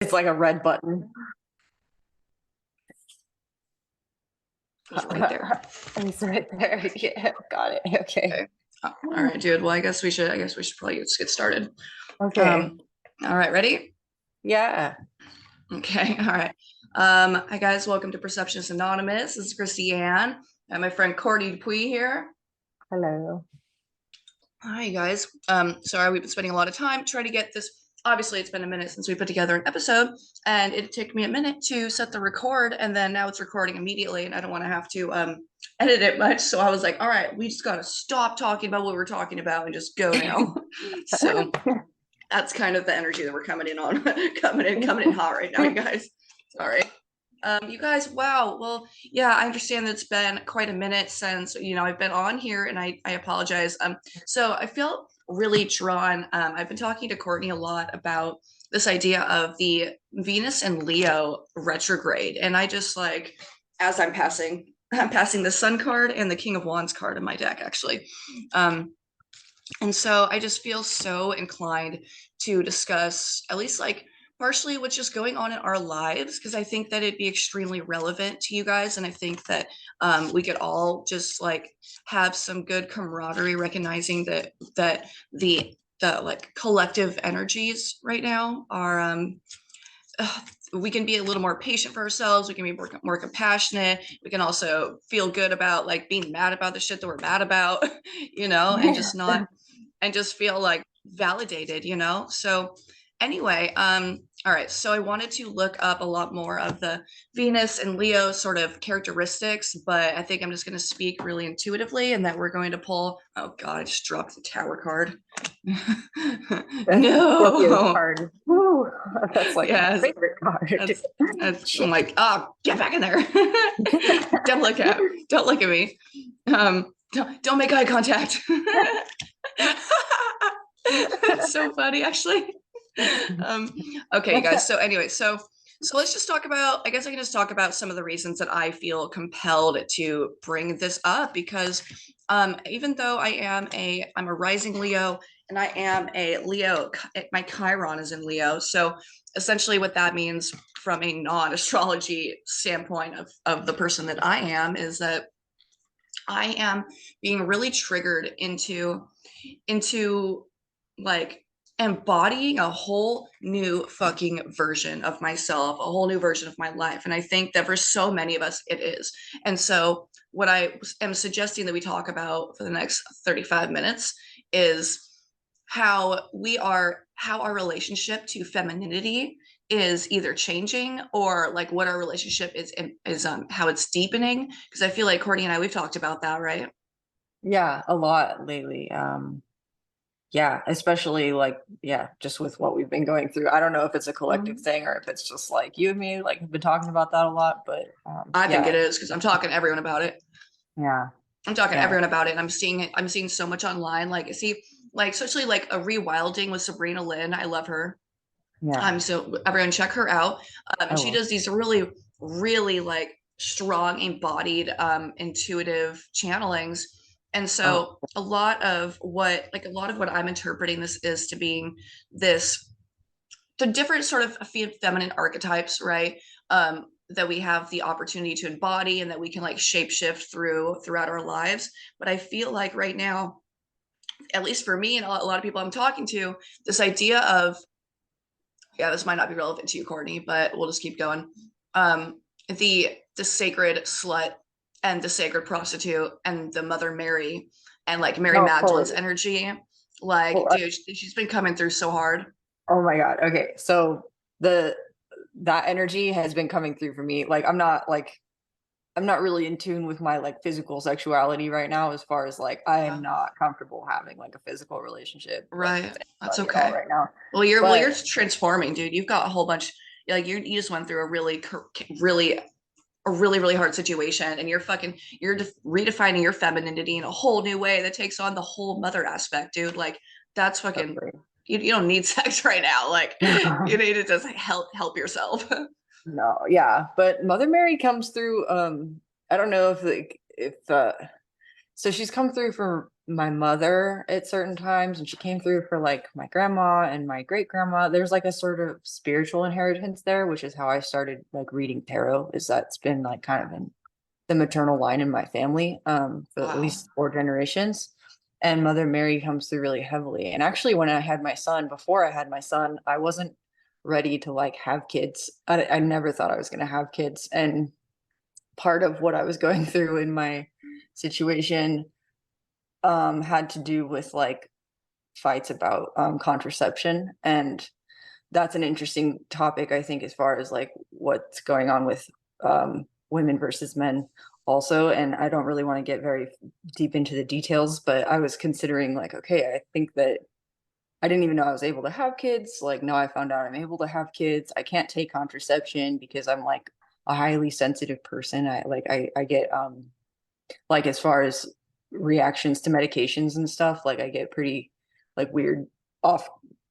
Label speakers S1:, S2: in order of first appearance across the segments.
S1: It's like a red button.
S2: It's right there.
S1: It's right there. Yeah, got it. Okay.
S2: Okay. All right, dude. Well, I guess we should probably just get started.
S1: Okay.
S2: Um, all right, ready?
S1: Yeah.
S2: Okay, all right. Hi guys, welcome to Perceptionist Anonymous. This is Christy Ann and my friend Courtney DuPuy here.
S1: Hello.
S2: Hi guys. Sorry, we've been spending a lot of time trying to get this. Obviously, it's been a minute since we put together an episode, and it took me a minute to set the record, and then now it's recording immediately, and I don't want to have to edit it much. So I was like, all right, we just gotta stop talking about what we're talking about and just go now. So that's kind of the energy that we're coming in on, coming in hot right now, you guys. Sorry. You guys, wow. Well, yeah, I understand that it's been quite a minute since, I've been on here, and I apologize. So I feel really drawn. I've been talking to Courtney a lot about this idea of the Venus and Leo retrograde. And I just like, as I'm passing the Sun card and the King of Wands card in my deck, actually. And so I just feel so inclined to discuss at least like partially what's just going on in our lives, because I think that it'd be extremely relevant to you guys. And I think that we could all just like have some good camaraderie, recognizing that the like collective energies right now are we can be a little more patient for ourselves. We can be more compassionate. We can also feel good about like being mad about the shit that we're mad about, and just not and just feel like validated, So anyway, all right. So I wanted to look up a lot more of the Venus and Leo sort of characteristics, but I think I'm just going to speak really intuitively, and that we're going to pull. Oh God, I just dropped the Tower card.
S1: Scorpio
S2: No.
S1: card. Woo. That's like my
S2: Yes.
S1: favorite card.
S2: I'm like, oh, get back in there. Don't look at me. Don't make eye contact. It's so funny, actually. Okay, guys. So anyway, so let's just talk about. I guess I can just talk about some of the reasons that I feel compelled to bring this up, because even though I'm a rising Leo, and I am a Leo, my Chiron is in Leo. So essentially, what that means from a non-astrology standpoint of the person that I am is that I am being really triggered into like embodying a whole new fucking version of myself, a whole new version of my life. And I think that for so many of us, it is. And so, what I am suggesting that we talk about for the next 35 minutes is how our relationship to femininity is either changing, or like what our relationship is how it's deepening, because I feel like Courtney and I, we've talked about that, right?
S1: Yeah, a lot lately. Yeah, especially like, yeah, just with what we've been going through. I don't know if it's a collective thing or if it's just like you and me, like have been talking about that a lot, but
S2: I think it
S1: yeah,
S2: is, because I'm talking to everyone about it.
S1: yeah,
S2: I'm talking to
S1: yeah,
S2: everyone about it, and I'm seeing so much online. Like, see, like especially like a rewilding with Sabrina Lynn. I love her.
S1: yeah.
S2: So everyone check her out. And
S1: I
S2: she
S1: will.
S2: does these really, really like strong, embodied, intuitive channelings. And
S1: Oh,
S2: so a lot of what I'm interpreting this is to being this the different sort of feminine archetypes, right? That we have the opportunity to embody, and that we can like shapeshift throughout our lives. But I feel like right now, at least for me and a lot of people I'm talking to, this idea of, yeah, this might not be relevant to you, Courtney, but we'll just keep going. The sacred slut and the sacred prostitute and the Mother Mary and like Mary
S1: no,
S2: Magdalene's
S1: totally.
S2: energy,
S1: Well,
S2: like, dude, she's been coming through so hard.
S1: oh my God. Okay. So the that energy has been coming through for me. I'm not really in tune with my like physical sexuality right now, as far as like I am
S2: Yeah,
S1: not comfortable having like a physical relationship like
S2: right.
S1: with
S2: That's
S1: anybody at all
S2: okay.
S1: right now.
S2: Well, you're
S1: But
S2: transforming, dude. You've got a whole bunch. Like you just went through a really hard situation, and you're redefining your femininity in a whole new way that takes on the whole mother aspect, dude. Like that's fucking.
S1: totally.
S2: You don't need sex right now. Like you need to just help yourself.
S1: No, yeah. But Mother Mary comes through I don't know if like if So she's come through for my mother at certain times, and she came through for like my grandma and my great grandma. There's like a sort of spiritual inheritance there, which is how I started like reading tarot, is that's been like kind of in the maternal line in my family, for at
S2: Wow.
S1: least 4 generations. And Mother Mary comes through really heavily. And actually, when I had my son, before I had my son, I wasn't ready to like have kids. I never thought I was going to have kids. And part of what I was going through in my situation had to do with like fights about contraception. And that's an interesting topic, I think, as far as like what's going on with women versus men also. And I don't really want to get very deep into the details, but I was considering like, okay, I think that I didn't even know I was able to have kids. Like, no, I found out I'm able to have kids. I can't take contraception because I'm like a highly sensitive person. I get like as far as reactions to medications and stuff, like I get pretty like weird off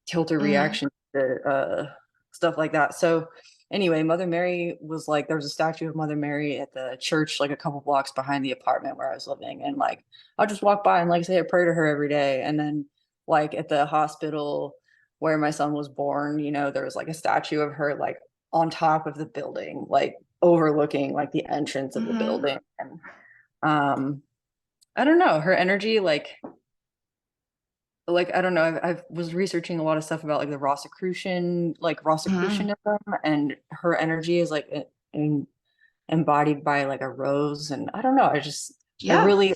S1: kilter
S2: Mm-hmm.
S1: reactions to stuff like that. So anyway, Mother Mary was like, there was a statue of Mother Mary at the church like a couple blocks behind the apartment where I was living, and like I'll just walk by and like say a prayer to her every day. And then like at the hospital where my son was born, there was like a statue of her like on top of the building, like overlooking like the entrance of the
S2: Mm-hmm.
S1: building. And um I don't know, her energy, like I don't know, I was researching a lot of stuff about like the
S2: Mm-hmm.
S1: Rosicrucianism, and her energy is like embodied by like a rose. And I don't know, I
S2: Yeah.
S1: really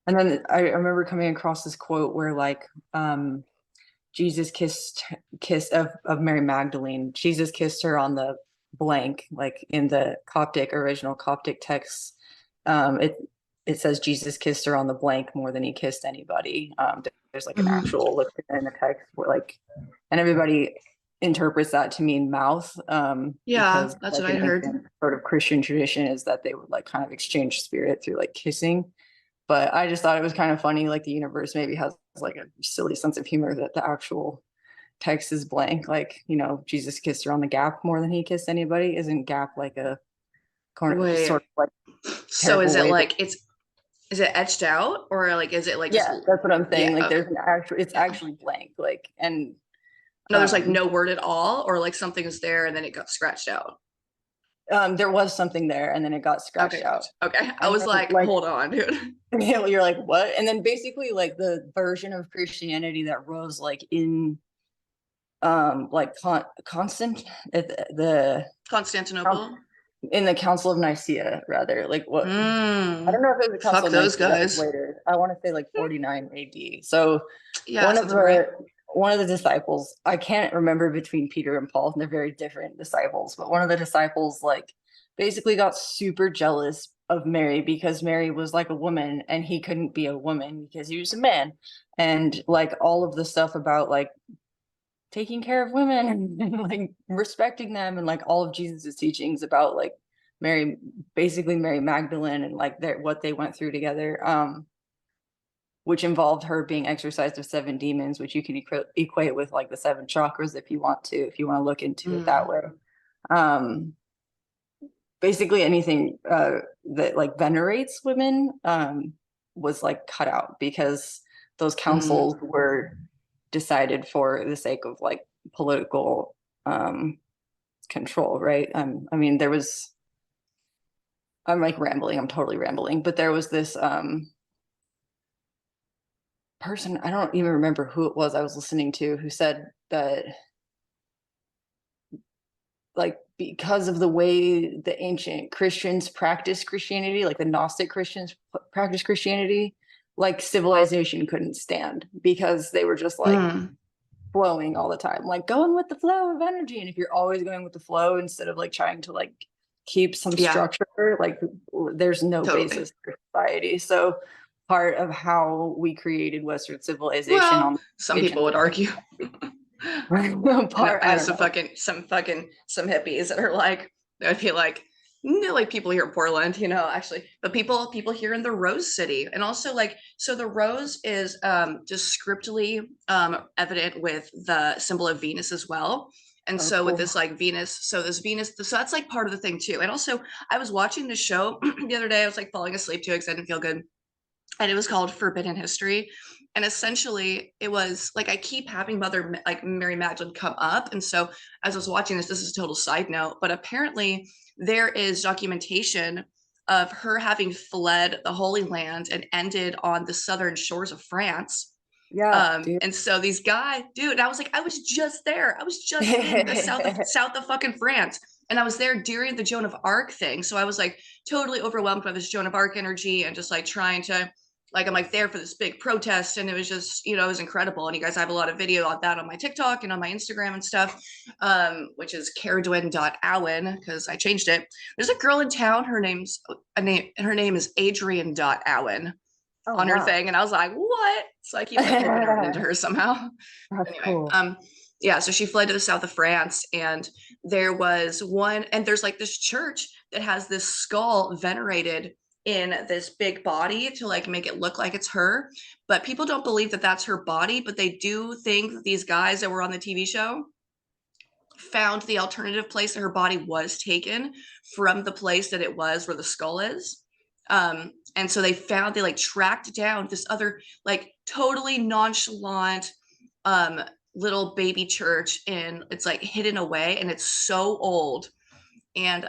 S1: and then I remember coming across this quote where like Jesus of Mary Magdalene, Jesus kissed her on the blank, like in the original Coptic text. It says Jesus kissed her on the blank more than he kissed anybody. There's like an
S2: Mm-hmm.
S1: actual look in the text where like, and everybody interprets that to mean mouth,
S2: Yeah,
S1: because
S2: that's
S1: like
S2: what
S1: an
S2: I'd heard.
S1: ancient sort of Christian tradition is that they would like kind of exchange spirit through like kissing. But I just thought it was kind of funny, like the universe maybe has like a silly sense of humor that the actual text is blank. Like, Jesus kissed her on the gap more than he kissed anybody. Isn't gap like a
S2: Wait.
S1: sort of like
S2: So is
S1: terrible
S2: it
S1: way to?
S2: like is it etched out or like is it like just
S1: Yeah, that's what I'm
S2: yeah,
S1: saying. Like,
S2: okay.
S1: there's an actual, it's
S2: Yeah.
S1: actually blank. Like, and
S2: No, there's like
S1: um,
S2: no word at all, or like something is there and then it got scratched out.
S1: there was something there, and then it got scratched
S2: Okay,
S1: out.
S2: gotcha. Okay. I
S1: And
S2: was
S1: then,
S2: like,
S1: like,
S2: hold on, dude.
S1: you're like, what? And then basically, like, the version of Christianity that rose, like, in like constant at the
S2: Constantinople.
S1: in the Council of Nicaea, rather. Like, what? I don't
S2: Mm.
S1: know if it was the Council
S2: Fuck
S1: of
S2: those
S1: Nicaea, that was
S2: guys.
S1: later. I want to say like 49 AD. So
S2: Yeah,
S1: one of
S2: sounds about right.
S1: the one of the disciples, I can't remember between Peter and Paul, and they're very different disciples, but one of the disciples like basically got super jealous of Mary because Mary was like a woman and he couldn't be a woman because he was a man. And like all of the stuff about like taking care of women and like respecting them, and like all of Jesus's teachings about like Mary, basically Mary Magdalene, and like what they went through together, which involved her being exorcised of 7 demons, which you can equate with like the 7 chakras if you want to look into it that
S2: Mm.
S1: way. Um, Basically anything that like venerates women was like cut out because those councils
S2: Mm.
S1: were decided for the sake of like political control, right? I mean, I'm like rambling, I'm totally rambling, but there was this person, I don't even remember who it was I was listening to, who said that like because of the way the ancient Christians practiced Christianity, like the Gnostic Christians practiced Christianity, like civilization couldn't stand because they were just like
S2: Mm.
S1: flowing all the time, like going with the flow of energy. And if you're always going with the flow instead of like trying to like keep some
S2: Yeah,
S1: structure, like there's no
S2: totally.
S1: basis for society. So part of how we created Western civilization
S2: Well,
S1: on
S2: some
S1: ancient
S2: people would argue.
S1: part,
S2: I
S1: I
S2: know
S1: don't know.
S2: some hippies that are like I feel like like people here in Portland, actually, but people here in the Rose City, and also like so the rose is just scriptly evident with the symbol of Venus as well. And
S1: Oh,
S2: so with
S1: cool.
S2: this like Venus, so that's like part of the thing too. And also I was watching the show the other day. I was like falling asleep too because I didn't feel good. and it was called Forbidden History. And essentially, it was like I keep having like Mary Magdalene come up, and so as I was watching this, this is a total side note, but apparently there is documentation of her having fled the Holy Land and ended on the southern shores of France.
S1: Yeah, dude.
S2: And so these guys, dude, and I was like, I was just there. I was just in the south of fucking France. And I was there during the Joan of Arc thing. So I was like totally overwhelmed by this Joan of Arc energy and just like trying to, like, I'm like there for this big protest. And it was just, you know, it was incredible. And you guys, I have a lot of video on that on my TikTok and on my Instagram and stuff, which is caradwin.owen, because I changed it. There's a girl in town. Her name is Adrian.owen
S1: Oh
S2: on her
S1: wow.
S2: thing, and I was like, what? So I keep like hoping to run into her somehow.
S1: That's
S2: Anyway,
S1: cool.
S2: yeah, so she fled to the south of France, and there was one, and there's like this church that has this skull venerated in this big body to like make it look like it's her, but people don't believe that that's her body, but they do think that these guys that were on the TV show found the alternative place that her body was taken from the place that it was where the skull is. And so they like tracked down this other like totally nonchalant little baby church, and it's like hidden away, and it's so old, and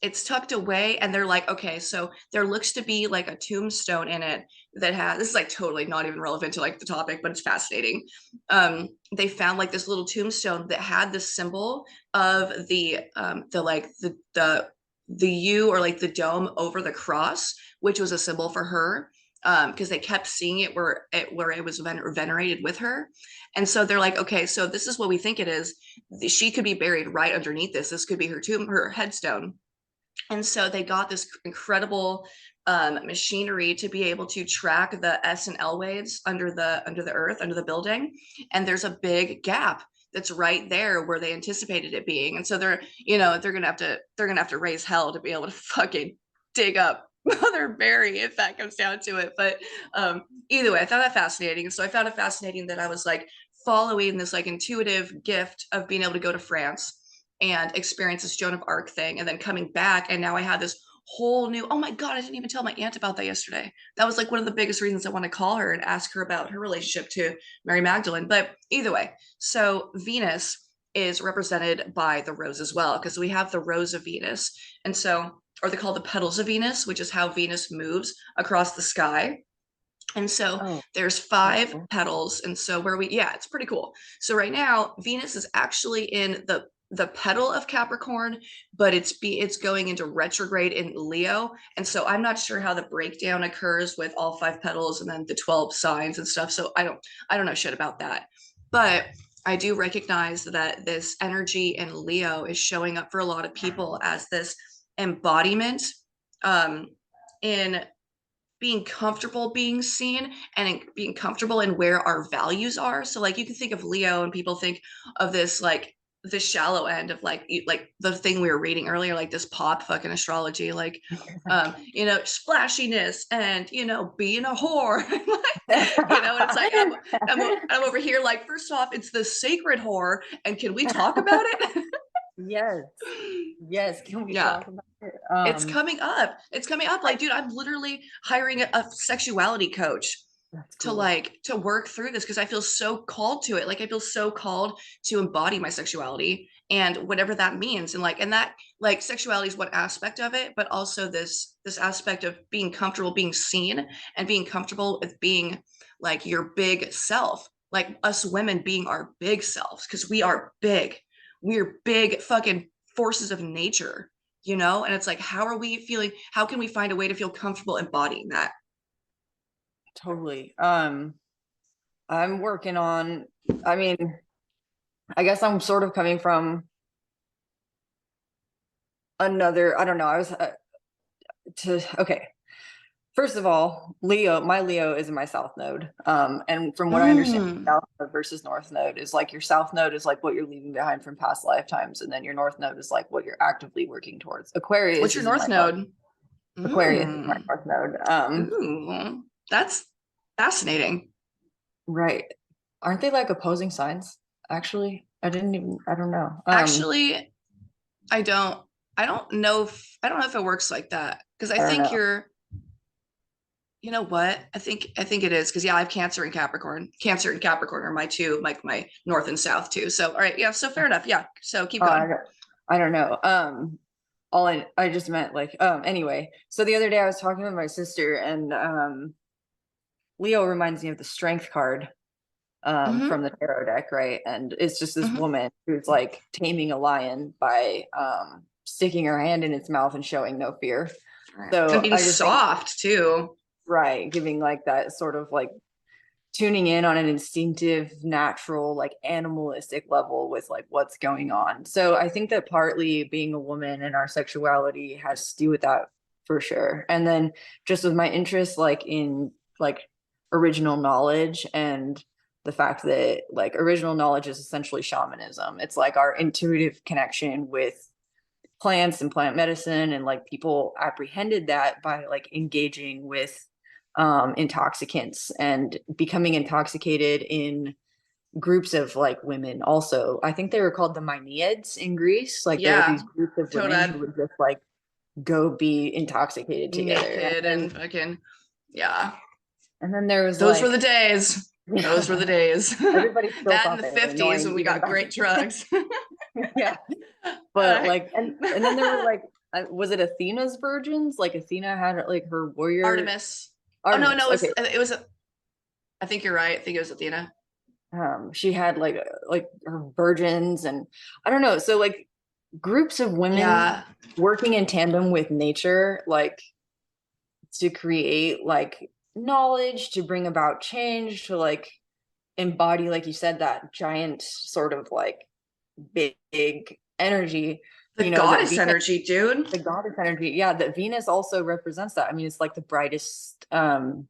S2: it's tucked away, and they're like, okay, so there looks to be like a tombstone in it that has, this is like totally not even relevant to like the topic, but it's fascinating. They found like this little tombstone that had the symbol of the U, or like the dome over the cross, which was a symbol for her, because they kept seeing it where it was venerated with her. And so they're like, okay, so this is what we think it is. She could be buried right underneath this. This could be her tomb, her headstone. And so they got this incredible machinery to be able to track the S and L waves under the earth, under the building. And there's a big gap that's right there where they anticipated it being. And so they're gonna have to raise hell to be able to fucking dig up Mother Mary if that comes down to it. But either way, I found that fascinating. So I found it fascinating that I was like following this like intuitive gift of being able to go to France and experience this Joan of Arc thing, and then coming back, and now I have this whole new, oh my god, I didn't even tell my aunt about that yesterday. That was like one of the biggest reasons I want to call her and ask her about her relationship to Mary Magdalene. But either way, so Venus is represented by the rose as well, because we have the rose of Venus, and so, or they call the petals of Venus, which is how Venus moves across the sky. And so
S1: Oh,
S2: there's
S1: that's
S2: 5
S1: cool.
S2: petals. And so yeah, it's pretty cool. So right now, Venus is actually in the petal of Capricorn, but it's going into retrograde in Leo. And so I'm not sure how the breakdown occurs with all 5 petals and then the 12 signs and stuff. So I don't know shit about that. But I do recognize that this energy in Leo is showing up for a lot of people as this embodiment in being comfortable being seen, and being comfortable in where our values are. So like you can think of Leo and people think of this like the shallow end of like the thing we were reading earlier, like this pop fucking astrology, like splashiness and being a whore. And it's like I'm over here like, first off, it's the sacred whore, and can we talk about it?
S1: Yes. Yes. Can we
S2: Yeah,
S1: talk about it?
S2: it's coming up. It's coming up. Like, dude, I'm literally hiring a sexuality coach
S1: That's
S2: to
S1: cool.
S2: work through this, because I feel so called to it. Like I feel so called to embody my sexuality and whatever that means. And that like sexuality is one aspect of it, but also this aspect of being comfortable being seen and being comfortable with being like your big self, like us women being our big selves, because we are big. We're big fucking forces of nature, and it's like, how are we feeling? How can we find a way to feel comfortable embodying that?
S1: Totally. I'm working on, I mean, I guess I'm sort of coming from another, I don't know, I was okay. First of all, my Leo is in my south node. And from what I understand,
S2: Mm.
S1: south node versus north node is like your south node is like what you're leaving behind from past lifetimes, and then your north node is like what you're actively working towards.
S2: What's
S1: Aquarius
S2: your
S1: is in
S2: north
S1: my north.
S2: node?
S1: Aquarius is my
S2: Mm.
S1: north node.
S2: Ooh, that's fascinating.
S1: Right. Aren't they like opposing signs? Actually, I don't know.
S2: Actually, I don't I don't know if it works like that, because I
S1: I don't
S2: think
S1: know.
S2: You know what? I think it is because yeah, I have Cancer and Capricorn. Cancer and Capricorn are my two, like my North and South too. So all right, yeah, so fair enough. Yeah. So keep
S1: I
S2: going.
S1: don't, I don't know. All I just meant like, anyway, so the other day I was talking with my sister and, Leo reminds me of the strength card,
S2: Hmm.
S1: from the tarot deck, right? And it's just this
S2: Hmm.
S1: woman who's like taming a lion by, sticking her hand in its mouth and showing no fear.
S2: And
S1: So
S2: being
S1: I just think,
S2: soft too.
S1: right, giving like that sort of like tuning in on an instinctive, natural, like animalistic level with like what's going on. So I think that partly being a woman and our sexuality has to do with that for sure. And then just with my interest like in like original knowledge and the fact that like original knowledge is essentially shamanism. It's like our intuitive connection with plants and plant medicine, and like people apprehended that by like engaging with intoxicants and becoming intoxicated in groups of like women. Also, I think they were called the Mineads in Greece. Like there were
S2: Yeah.
S1: these groups of women who
S2: Toad
S1: would just like go be intoxicated together.
S2: naked and fucking yeah.
S1: And then there was
S2: Those were the
S1: like,
S2: days. Those were
S1: yeah,
S2: the days.
S1: everybody still
S2: That in
S1: thought
S2: the
S1: they were
S2: 50s
S1: annoying
S2: when we
S1: even
S2: got
S1: back
S2: great drugs.
S1: then. Yeah, but
S2: Uh,
S1: like, and then there were like, was it Athena's virgins? Like Athena had like her warrior
S2: Artemis. Oh no,
S1: Artemis.
S2: no,
S1: Okay,
S2: it was I think you're right. I think it was Athena.
S1: she had like her virgins, and I don't know. So like groups of women
S2: Yeah.
S1: working in tandem with nature, like to create like knowledge, to bring about change, to like embody, like you said, that giant sort of like big energy,
S2: The
S1: that
S2: goddess
S1: Venus,
S2: energy, dude.
S1: the goddess energy, yeah, that Venus also represents that. I mean, it's like the brightest planet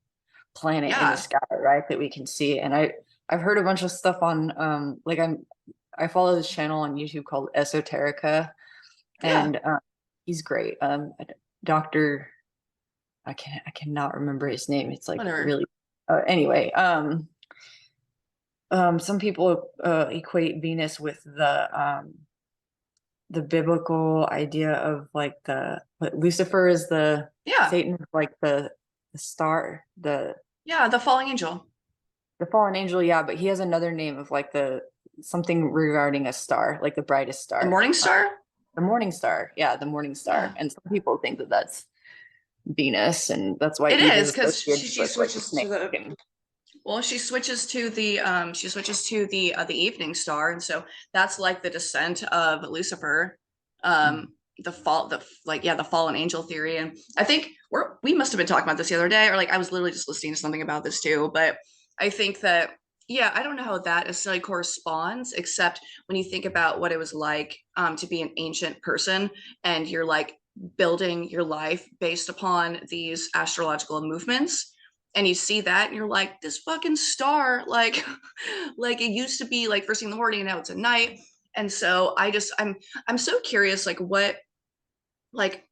S1: in the
S2: Yeah.
S1: sky, right? That we can see. And I've heard a bunch of stuff on like I follow this channel on YouTube called Esoterica,
S2: Yeah.
S1: and he's great. Dr. I cannot remember his name. It's like
S2: Whatever.
S1: really anyway, some people equate Venus with the biblical idea of like the what Lucifer is the
S2: Yeah.
S1: Satan is like the star,
S2: Yeah. The falling angel.
S1: the fallen angel, yeah, but he has another name of like the something regarding a star, like the brightest
S2: The
S1: star.
S2: morning star.
S1: The morning star. Yeah, the morning star.
S2: Yeah.
S1: And some people think that that's Venus, and that's why
S2: It
S1: Eve is
S2: is because
S1: associated
S2: she
S1: with like the
S2: switches to
S1: snake.
S2: the
S1: And
S2: well, she switches to the evening star, and so that's like the descent of Lucifer, the fall, the like yeah, the fallen angel theory. And I think we must have been talking about this the other day, or like I was literally just listening to something about this too. But I think that yeah, I don't know how that necessarily corresponds, except when you think about what it was like to be an ancient person, and you're like building your life based upon these astrological movements, and you see that and you're like, this fucking star, like like it used to be like first thing in the morning and now it's at night. And so I'm so curious like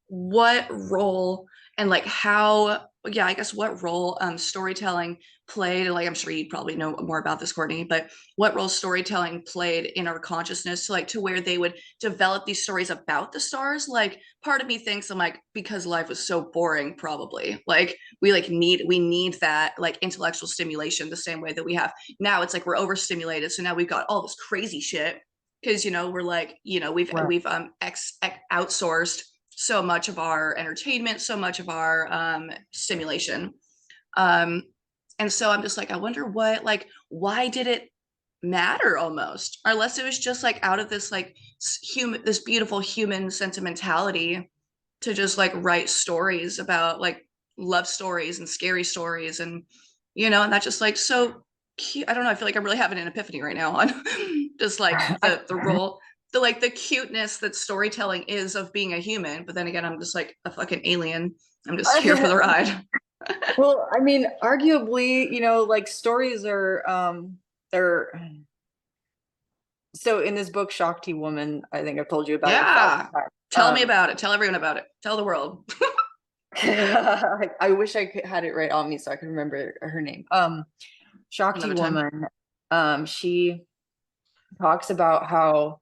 S2: what role and like how yeah, I guess what role storytelling played, like I'm sure you probably know more about this, Courtney, but what role storytelling played in our consciousness to like to where they would develop these stories about the stars. Like part of me thinks I'm like, because life was so boring, probably like we need that like intellectual stimulation the same way that we have now. It's like we're overstimulated, so now we've got all this crazy shit because we're like
S1: right.
S2: we've outsourced so much of our entertainment, so much of our stimulation. Um, and so I'm just like, I wonder what, like, why did it matter almost? Or unless it was just like out of this like this beautiful human sentimentality to just like write stories about like love stories and scary stories and and that's just like so cute. I don't know. I feel like I'm really having an epiphany right now on just like the role, the like the cuteness that storytelling is of being a human. But then again, I'm just like a fucking alien. I'm just here for the ride.
S1: Well, I mean, arguably, like stories are they're so in this book, Shakti Woman, I think I've told you about it 1,000
S2: Yeah. Tell me
S1: times.
S2: about it. Tell everyone about it. Tell the world.
S1: I wish had it right on me so I could remember her name. Shakti
S2: Another time.
S1: Woman, she talks about how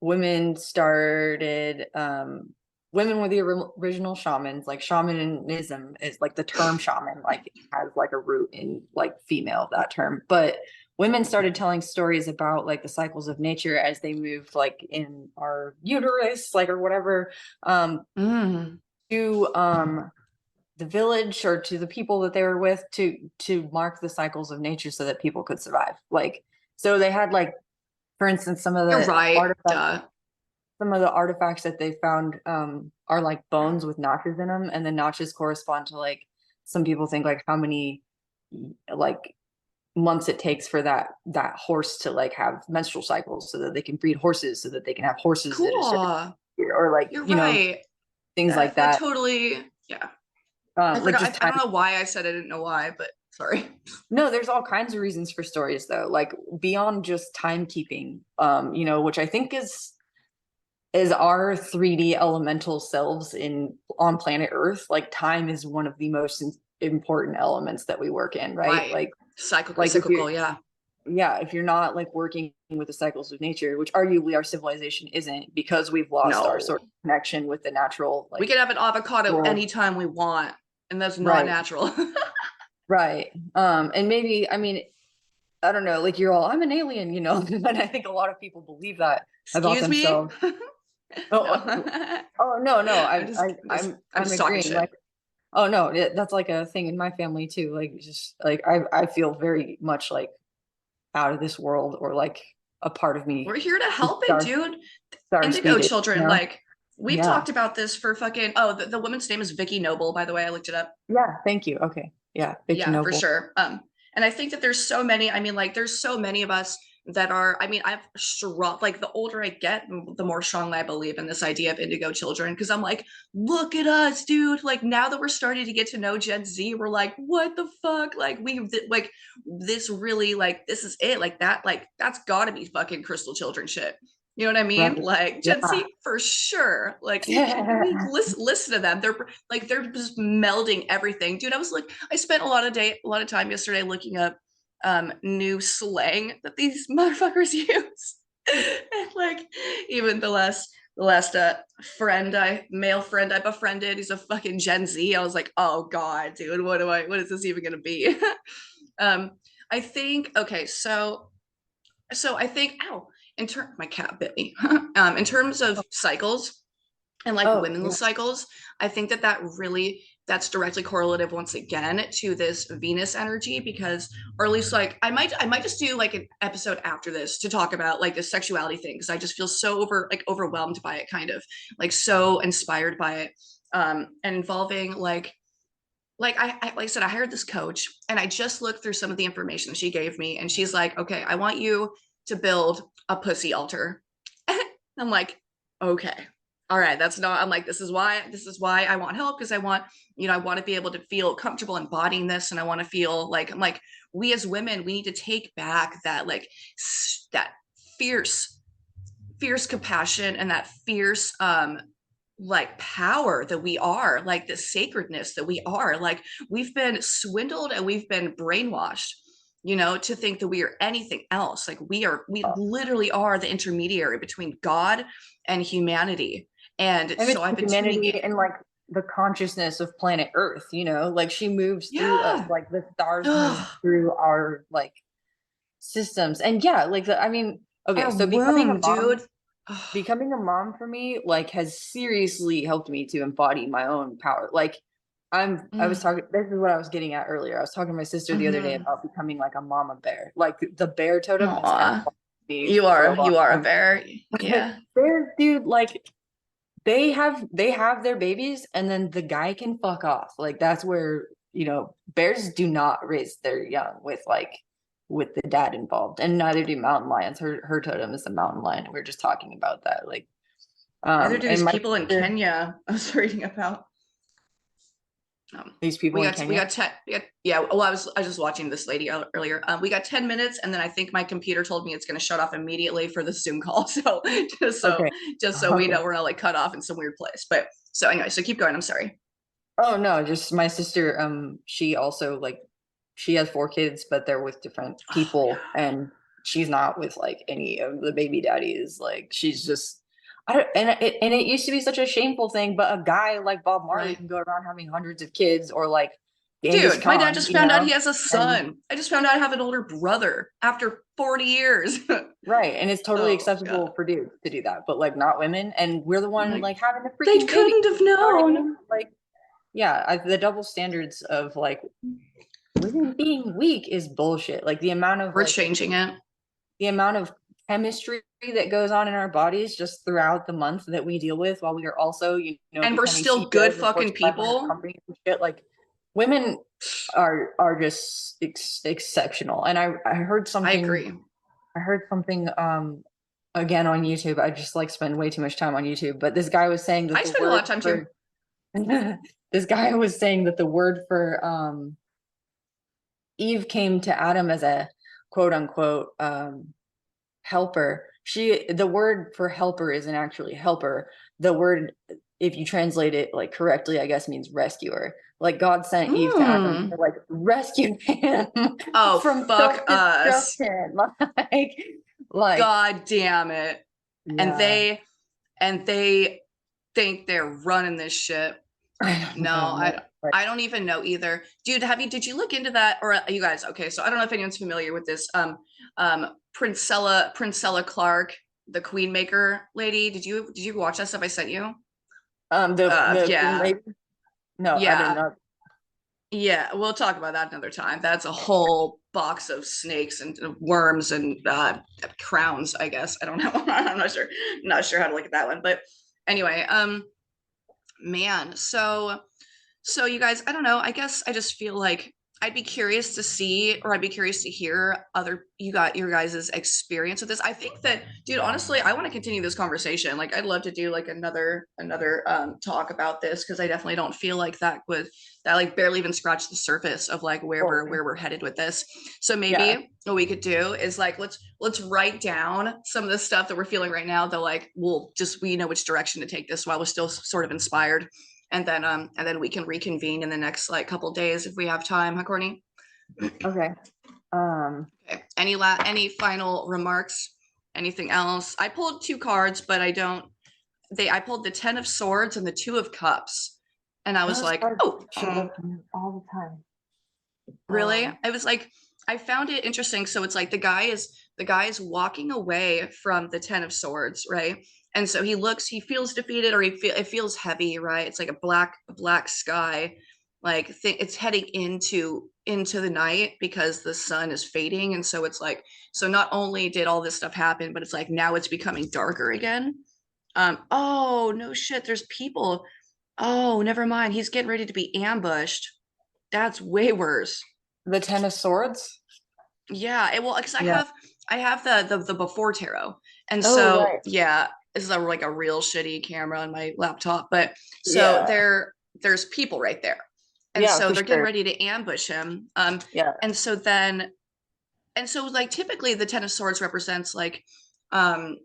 S1: women started women were the original shamans. Like shamanism is like the term shaman, like has like a root in like female, that term. But women started telling stories about like the cycles of nature as they moved like in our uterus, like or whatever,
S2: Mm.
S1: to the village or to the people that they were with to mark the cycles of nature so that people could survive. Like so they had like, for instance,
S2: You're right. Duh.
S1: some of the artifacts that they found are like bones with notches in them, and the notches correspond to like some people think like how many like months it takes for that horse to like have menstrual cycles so that they can breed horses so that they can have horses at a certain
S2: Cool.
S1: year, or like
S2: You're right.
S1: things like
S2: That
S1: that.
S2: totally, yeah. I
S1: Like
S2: forgot.
S1: just
S2: I
S1: time.
S2: don't know why I said I didn't know why, but sorry.
S1: No, there's all kinds of reasons for stories though, like beyond just timekeeping, which I think is our 3D elemental selves in on planet Earth. Like time is one of the most important elements that we work in, right?
S2: Right.
S1: Like if you're
S2: Cyclical, yeah.
S1: yeah, if you're not like working with the cycles of nature, which arguably our civilization isn't, because we've lost our
S2: No.
S1: sort of connection with the natural
S2: We
S1: like
S2: can have an avocado
S1: world.
S2: anytime we want, and that's not
S1: Right,
S2: natural.
S1: right. And maybe, I mean, I don't know, like you're all, I'm an alien, and I think a lot of people believe that about
S2: Excuse me?
S1: themselves. Oh,
S2: No.
S1: no, no,
S2: I'm
S1: I'm
S2: just talking
S1: agreeing.
S2: shit.
S1: Like, oh no, that's like a thing in my family too. Like, just like I feel very much like out of this world, or like a part of
S2: We're
S1: me
S2: here to
S1: is
S2: help it, dude.
S1: star
S2: Indigo
S1: speeded,
S2: children, like we've
S1: Yeah.
S2: talked about this for fucking the woman's name is Vicky Noble, by the way. I looked it up.
S1: Yeah. Thank you. Okay. Yeah. Vicky
S2: Yeah, for
S1: Noble.
S2: sure. And I think that there's so many, I mean, like there's so many of us that are, I mean, I've strong, like the older I get, the more strongly I believe in this idea of indigo children. Cause I'm like, look at us, dude. Like now that we're starting to get to know Gen Z, we're like, what the fuck? Like like this really, like, this is it. Like that's gotta be fucking crystal children shit. You know what I mean?
S1: Right.
S2: Like Gen
S1: Yeah.
S2: Z for sure. Like we listen to them. They're just melding everything. Dude, I was like, I spent a lot of time yesterday looking up new slang that these motherfuckers use. And like even the last male friend I befriended, he's a fucking Gen Z. I was like, oh god, dude, what is this even gonna be? um I think okay, so I think ow, my cat bit me. In terms of cycles and like
S1: Oh,
S2: women's
S1: yeah.
S2: cycles, I think that's directly correlative once again to this Venus energy, because or at least like I might just do like an episode after this to talk about like the sexuality thing, because I just feel so overwhelmed by it, kind of like so inspired by it, and involving like I said, I hired this coach and I just looked through some of the information she gave me, and she's like, okay, I want you to build a pussy altar. I'm like, okay, all right, that's not, I'm like, this is why I want help, because I want to be able to feel comfortable embodying this, and I want to feel like, I'm like, we as women, we need to take back that like that fierce compassion and that fierce like power that we are, like the sacredness that we are. Like we've been swindled and we've been brainwashed, to think that we are anything else. Like we literally are the intermediary between God and humanity. And
S1: And
S2: so
S1: it's
S2: I've been tuning in.
S1: humanity and like the consciousness of planet Earth, like she moves through us,
S2: Yeah.
S1: like the stars move
S2: Ugh,
S1: through our like systems. And yeah, like I mean, okay,
S2: our
S1: so
S2: womb, dude. Ugh.
S1: becoming a mom for me like has seriously helped me to embody my own power. Like I was
S2: Mm,
S1: talking, this is what I was getting at earlier. I was talking to my sister the other day
S2: mhm.
S1: about becoming like a mama bear. Like the bear totem has kind of
S2: Aw.
S1: followed me
S2: You
S1: for a
S2: are
S1: long
S2: you are a
S1: time.
S2: bear. Yeah.
S1: Bears, dude, like they have their babies and then the guy can fuck off. Like that's where, bears do not raise their young with the dad involved, and neither do mountain lions. Her totem is a mountain lion. We are just talking about that. Like
S2: Neither do
S1: and
S2: these
S1: my
S2: people in
S1: sister,
S2: Kenya. I was reading about.
S1: these people
S2: We
S1: in
S2: got we
S1: Kenya.
S2: got 10. Yeah. Well, I was just watching this lady earlier. We got 10 minutes, and then I think my computer told me it's going to shut off immediately for the Zoom call. So just so
S1: Okay.
S2: just so we
S1: Okay.
S2: know we're not like cut off in some weird place. But so anyway, so keep going. I'm sorry.
S1: Oh no, just my sister, she also like she has 4 kids, but they're with different
S2: Oh
S1: people, and she's not with like any of the baby daddies. Like she's just and it used to be such a shameful thing, but a guy like Bob Marley
S2: Right.
S1: can go around having hundreds of kids, or like Genghis
S2: Dude, my dad
S1: Khan,
S2: just found out he has a
S1: and
S2: son. I just found out I have an older brother after 40 years.
S1: right, and it's totally
S2: Oh god.
S1: acceptable for dudes to do that, but like not women, and we're the one
S2: Like
S1: like having the
S2: they
S1: freaking baby.
S2: couldn't have
S1: You know what I
S2: known.
S1: mean? Like, yeah, the double standards of like women being weak is bullshit. Like
S2: We're changing it.
S1: the amount of chemistry that goes on in our bodies just throughout the month that we deal with while we are also,
S2: And we're
S1: becoming
S2: still good
S1: CEOs of
S2: fucking
S1: Fortune 500
S2: people.
S1: companies and shit. Like women are just exceptional. And
S2: I agree.
S1: I heard something again on YouTube. I just like spend way too much time on YouTube, but this guy was saying that
S2: I
S1: the
S2: spend a lot of
S1: word
S2: time too.
S1: for this guy was saying that the word for Eve came to Adam as a quote unquote helper. The word for helper isn't actually helper. The word, if you translate it like correctly, I guess means rescuer. Like God sent Eve to Adam to
S2: Mm.
S1: like rescue him
S2: Oh,
S1: from
S2: fuck us.
S1: self-destruction. Like,
S2: God damn it. And
S1: yeah.
S2: they think they're running this shit.
S1: I don't
S2: No,
S1: know, man. Like,
S2: I don't even know either. Dude, did you look into that? Or you guys, okay, so I don't know if anyone's familiar with this. Princella Clark, the Queen Maker lady. Did you watch that stuff I sent you?
S1: the Queen
S2: Yeah.
S1: Lady. No, I did
S2: Yeah.
S1: not.
S2: Yeah, we'll talk about that another time. That's a whole box of snakes and worms and crowns, I guess. I don't know. I'm not sure how to look at that one. But anyway, man, so you guys, I don't know. I guess I just feel like I'd be curious to see, or I'd be curious to hear you got your guys' experience with this. I think that, dude, honestly, I want to continue this conversation. Like, I'd love to do like another talk about this, because I definitely don't feel like that like barely even scratched the surface of like
S1: Totally.
S2: where we're headed with this. So
S1: Yeah.
S2: maybe what we could do is like let's write down some of the stuff that we're feeling right now, that like we know which direction to take this while we're still sort of inspired, and then we can reconvene in the next like couple days if we have time, huh, Courtney?
S1: Okay.
S2: Okay. Any final remarks? Anything else? I pulled two cards, but I pulled the Ten of Swords and the Two of Cups. And I was
S1: Those
S2: like,
S1: cards
S2: oh,
S1: show up to me all the time.
S2: really? I was like, I found it interesting. So it's like the guy is walking away from the Ten of Swords, right? And so he feels defeated, or it feels heavy, right? It's like a black sky, like it's heading into the night because the sun is fading, and so it's like, so not only did all this stuff happen, but it's like now it's becoming darker again. Oh no shit, there's people. Oh, never mind. He's getting ready to be ambushed. That's way worse.
S1: The Ten of Swords?
S2: Yeah, well, because
S1: Yeah.
S2: I have the before tarot, and
S1: Oh,
S2: so
S1: right.
S2: yeah, this is like a real shitty camera on my laptop, but so
S1: Yeah.
S2: there's people right there, and
S1: Yeah,
S2: so
S1: for
S2: they're getting
S1: sure.
S2: ready to ambush him.
S1: Yeah.
S2: And so then and so like typically the Ten of Swords represents um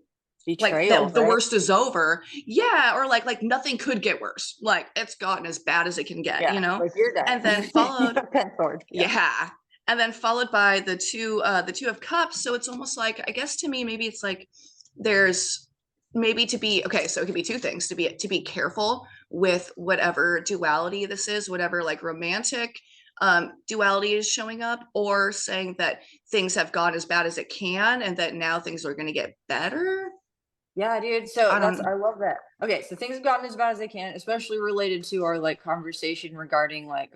S2: like
S1: Betrayal,
S2: the
S1: right?
S2: worst is over, yeah, or like nothing could get worse, like it's gotten as bad as it can get,
S1: Yeah. Like you're dead.
S2: and then
S1: You
S2: followed
S1: have 10 swords. Yeah.
S2: yeah. And then followed by the two of cups. So it's almost like, I guess to me, maybe it's like there's maybe to be okay, so it could be two things: to be careful with whatever duality this is, whatever like romantic duality is showing up, or saying that things have gone as bad as it can and that now things are going to get better.
S1: Yeah, dude. So
S2: I don't
S1: I love that. Okay, so things have gotten as bad as they can, especially related to our like conversation regarding like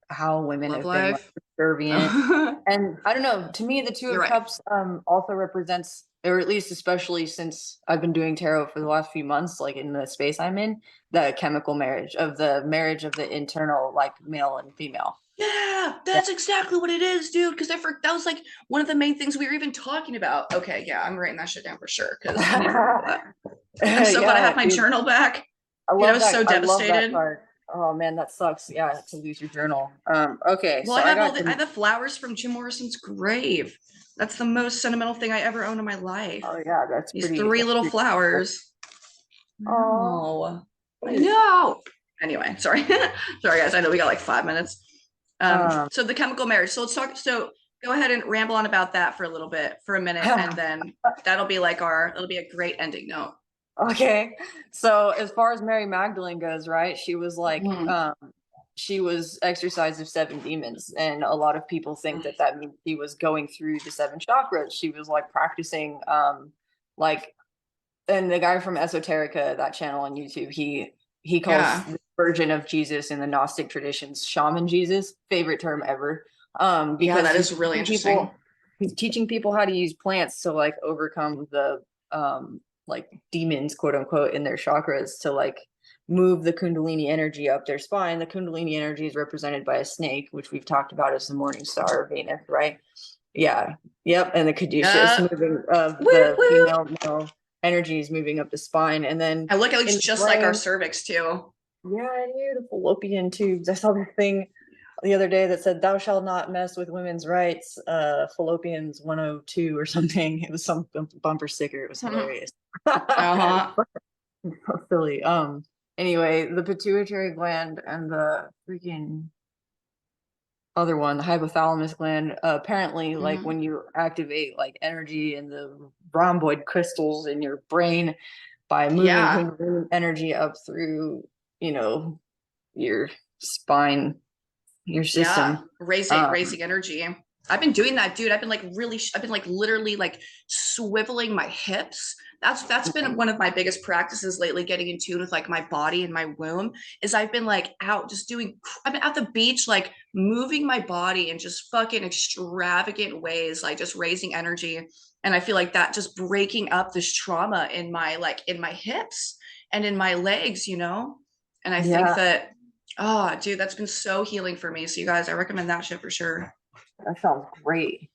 S1: how women
S2: love
S1: have been like
S2: life.
S1: subservient. And I don't know, to me the Two
S2: You're
S1: of
S2: right.
S1: Cups also represents, or at least especially since I've been doing tarot for the last few months, like in the space I'm in, the chemical marriage of the internal like male and female.
S2: Yeah,
S1: Yeah.
S2: that's exactly what it is, dude. Because that was like one of the main things we were even talking about. Okay, yeah, I'm writing that shit down for sure because I need to remember that. I'm so glad I
S1: Yeah,
S2: have my
S1: dude.
S2: journal back.
S1: I
S2: Dude, I
S1: love
S2: was
S1: that.
S2: so
S1: I love that
S2: devastated.
S1: part. Oh man, that sucks. Yeah, to lose your journal. Okay,
S2: Well,
S1: so I got
S2: I
S1: some.
S2: have the flowers from Jim Morrison's grave. That's the most sentimental thing I ever owned in my life.
S1: Oh yeah,
S2: These three
S1: that's
S2: little
S1: pretty cool.
S2: flowers.
S1: Oh,
S2: No, I know. Anyway, sorry, sorry guys. I know we got like 5 minutes.
S1: um,
S2: So the chemical marriage. So let's talk. So go ahead and ramble on about that for a little bit, for a minute, and then that'll be a great ending note.
S1: Okay. So as far as Mary Magdalene goes, right? She was like,
S2: Mhm.
S1: she was exorcised of 7 demons, and a lot of people think that that means she was going through the 7 chakras. She was like practicing, like, and the guy from Esoterica, that channel on YouTube, he calls
S2: Yeah.
S1: the version of Jesus in the Gnostic traditions shaman Jesus, favorite term ever.
S2: Yeah,
S1: Because
S2: that is really interesting.
S1: he's teaching people how to use plants to like overcome the like demons, quote unquote, in their chakras to like move the Kundalini energy up their spine. The Kundalini energy is represented by a snake, which we've talked about as the morning star of Venus, right? Yeah. Yep. And the caduceus
S2: Uh,
S1: moving of
S2: Woo
S1: the
S2: woo.
S1: female male energy is moving up the spine. And then
S2: I look at
S1: in
S2: looks
S1: the
S2: just like our
S1: brain,
S2: cervix too.
S1: yeah, I knew the fallopian tubes. I saw the thing the other day that said, "Thou shalt not mess with women's rights." Fallopians 102 or something. It was some bumper sticker. It was hilarious.
S2: Uh-huh.
S1: So silly. Anyway, the pituitary gland and the freaking other one, the hypothalamus gland, apparently, like
S2: Mhm.
S1: when you activate like energy in the rhomboid crystals in your brain by moving
S2: Yeah.
S1: Kundalini energy up through, you know, your spine, your
S2: Yeah.
S1: system.
S2: Raising energy. I've been doing that, dude. I've been like really, I've been like literally like swiveling my hips. That's been one of my biggest practices lately, getting in tune with like my body and my womb. Is I've been like out just doing, I've been at the beach, like moving my body in just fucking extravagant ways, like just raising energy. And I feel like that just breaking up this trauma in my like in my hips and in my legs, you know? And I think
S1: Yeah,
S2: that, oh, dude, that's been so healing for me. So you guys, I recommend that shit for sure.
S1: that sounds great.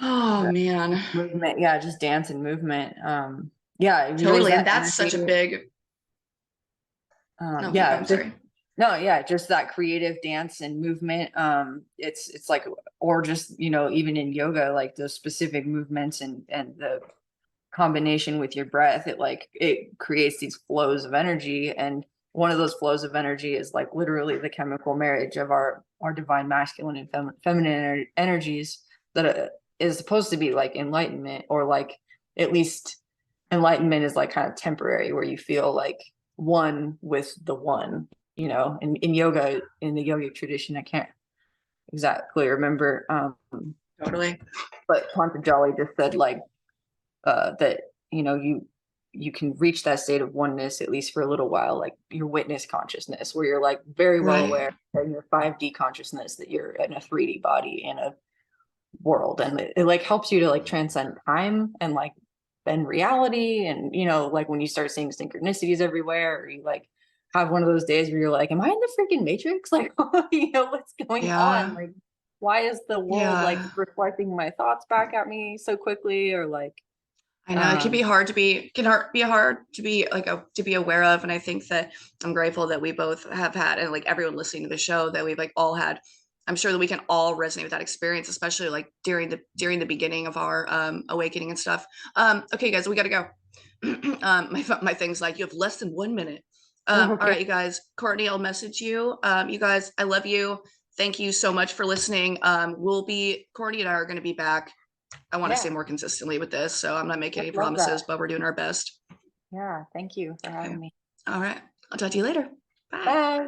S2: Oh
S1: The
S2: man.
S1: movement, yeah, just dance and movement. Yeah, you raise
S2: Totally. And
S1: that
S2: that's such a
S1: energy.
S2: big, no, keep
S1: Yeah,
S2: going.
S1: just
S2: Sorry.
S1: no, yeah, just that creative dance and movement. It's like, or just, even in yoga, like those specific movements and the combination with your breath, it creates these flows of energy. And one of those flows of energy is like literally the chemical marriage of our divine masculine and feminine energies that is supposed to be like enlightenment, or like at least enlightenment is like kind of temporary, where you feel like one with the one, in yoga, in the yogic tradition. I can't exactly remember,
S2: Totally.
S1: but Patanjali just said like, that you can reach that state of oneness, at least for a little while, like your witness consciousness, where you're like very well
S2: Right.
S1: aware in your 5D consciousness that you're in a 3D body in a world. And it like helps you to like transcend time and like bend reality. And like when you start seeing synchronicities everywhere, or you like have one of those days where you're like, am I in the freaking matrix? Like, what's going on?
S2: Yeah.
S1: Like, why is the world like
S2: Yeah.
S1: reflecting my thoughts back at me so quickly? Or like,
S2: I know it can be
S1: um
S2: hard to be be hard to be like to be aware of. And I think that I'm grateful that we both have had, and like everyone listening to the show, that we've like all had. I'm sure that we can all resonate with that experience, especially like during the beginning of our awakening and stuff. Okay, guys, we gotta go. My thing's like, you have less than 1 minute. All
S1: okay.
S2: right, you guys. Courtney, I'll message you. You guys, I love you. Thank you so much for listening. Courtney and I are going to be back. I want to
S1: Yeah,
S2: say more consistently with this, so I'm not making
S1: I
S2: any
S1: love
S2: promises,
S1: that.
S2: but we're doing our best.
S1: Yeah, thank you for
S2: Okay.
S1: having me.
S2: All right. I'll talk to you later. Bye.
S1: Bye.